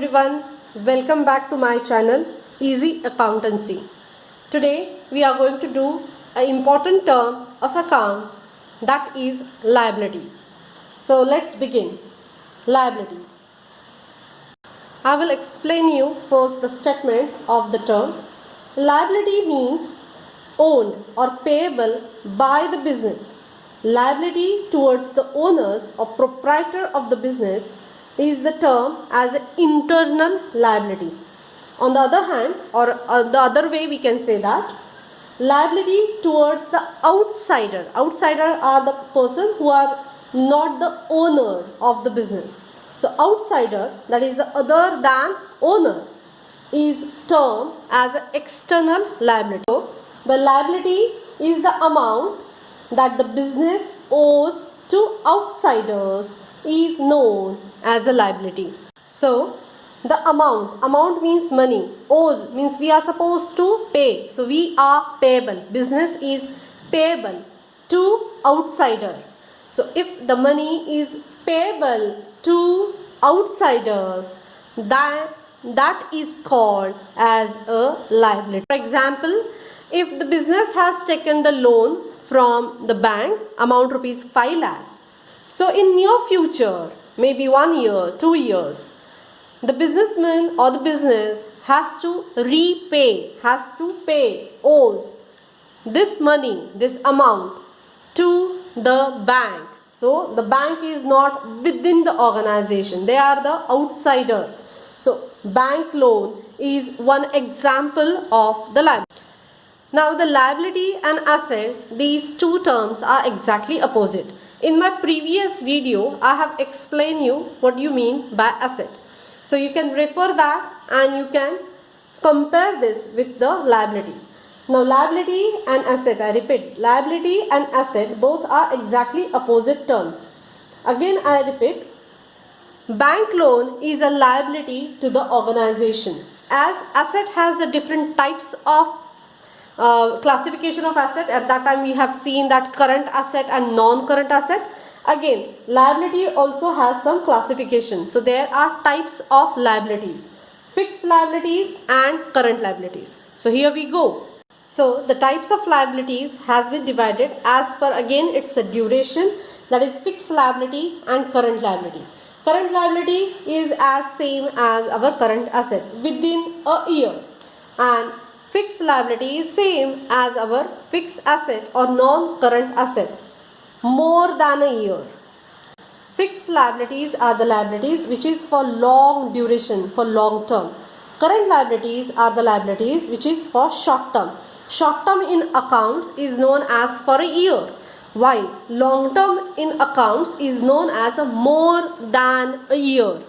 everyone, welcome back to my channel Easy Accountancy. Today we are going to do an important term of accounts, that is liabilities. So let's begin. Liabilities. I will explain you first the statement of the term. Liability means owned or payable by the business. Liability towards the owners or proprietor of the business is the term as an internal liability. On the other hand, or the other way we can say that liability towards the outsider. Outsider are the person who are not the owner of the business. So outsider, that is the other than owner, is termed as an external liability. So the liability is the amount that the business owes to outsiders is known as a liability. So the amount means money, owes means we are supposed to pay, so we are payable, business is payable to outsider. So if the money is payable to outsiders, that is called as a liability. For example, if the business has taken the loan from the bank, amount rupees 5 lakh. So in near future, maybe 1 year, 2 years, the businessman or the business has to pay, owes this money, this amount to the bank. So the bank is not within the organization, they are the outsider. So bank loan is one example of the liability. Now the liability and asset, these two terms are exactly opposite. In my previous video, I have explained you what you mean by asset. So you can refer that and you can compare this with the liability. Now liability and asset, I repeat, liability and asset both are exactly opposite terms. Again I repeat, bank loan is a liability to the organization, as asset has a different types of classification of asset. At that time we have seen that current asset and non-current asset. Again, liability also has some classification. So there are types of liabilities, fixed liabilities and current liabilities. So here we go. So the types of liabilities has been divided as per, again, it's a duration, that is fixed liability and current liability. Current liability is as same as our current asset within a year, and fixed liability is same as our fixed asset or non-current asset, more than a year. Fixed liabilities are the liabilities which is for long duration, for long term. Current liabilities are the liabilities which is for short term. Short term in accounts is known as for a year, while long term in accounts is known as a more than a year.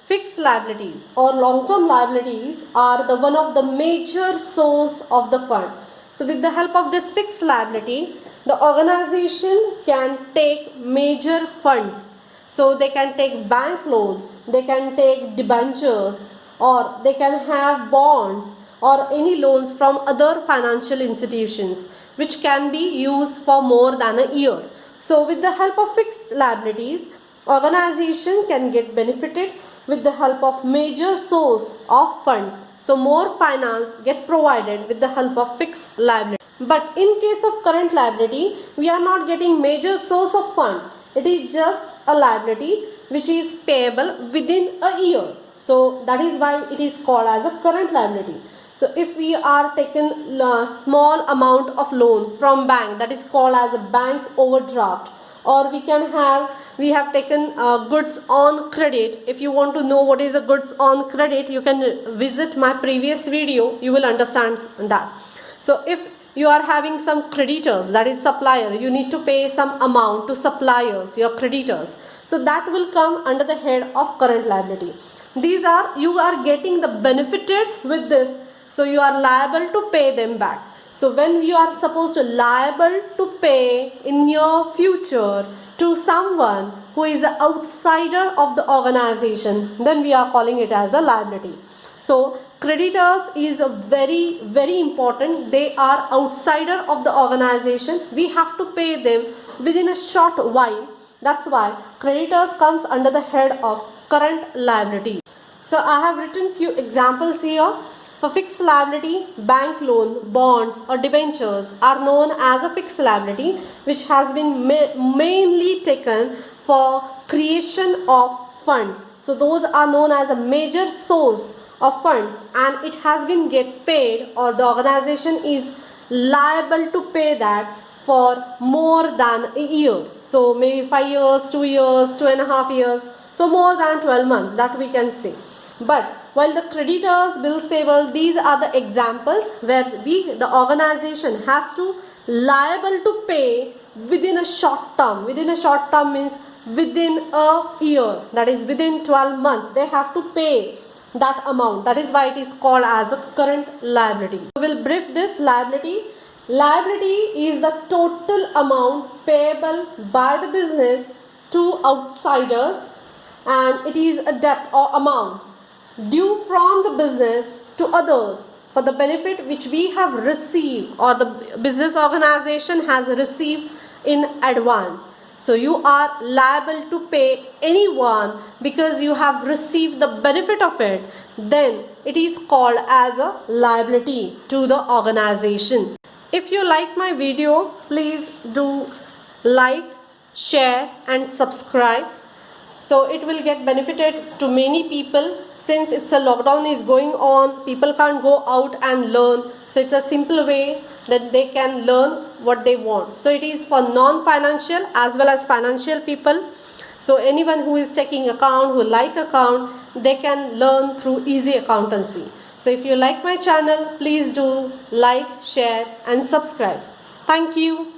Fixed liabilities or long-term liabilities are the one of the major source of the fund. So with the help of this fixed liability, the organization can take major funds. So they can take bank loan, they can take debentures, or they can have bonds or any loans from other financial institutions which can be used for more than a year. So with the help of fixed liabilities, organization can get benefited with the help of major source of funds. So more finance get provided with the help of fixed liability. But in case of current liability, we are not getting major source of fund. It is just a liability which is payable within a year. So that is why it is called as a current liability. So if we are taking a small amount of loan from bank, that is called as a bank overdraft, or we have taken goods on credit. If you want to know what is a goods on credit, you can visit my previous video, you will understand that. So if you are having some creditors, that is supplier, you need to pay some amount to suppliers, your creditors. So that will come under the head of current liability. These are, you are getting the benefited with this, so you are liable to pay them back. So when you are supposed to liable to pay in your future to someone who is an outsider of the organization, then we are calling it as a liability. So creditors is a very important. They are outsider of the organization. We have to pay them within a short while. That's why creditors comes under the head of current liability. So I have written few examples here. For fixed liability, bank loan, bonds or debentures are known as a fixed liability, which has been mainly taken for creation of funds. So those are known as a major source of funds, and it has been get paid, or the organization is liable to pay that for more than a year. So maybe 5 years, 2 years, 2.5 years, so more than 12 months, that we can say. But while the creditors, bills payable, these are the examples where the organization has to liable to pay within a short term. Within a short term means within a year, that is within 12 months they have to pay that amount. That is why it is called as a current liability. So we'll brief this liability. Liability is the total amount payable by the business to outsiders, and it is a debt or amount due from the business to others for the benefit which we have received, or the business organization has received in advance. So you are liable to pay anyone because you have received the benefit of it. Then it is called as a liability to the organization. If you like my video, please do like, share and subscribe. So it will get benefited to many people. Since it's a lockdown is going on, people can't go out and learn. So it's a simple way that they can learn what they want. So it is for non-financial as well as financial people. So anyone who is taking account, who like account, they can learn through easy accountancy. So if you like my channel, please do like, share and subscribe. Thank you.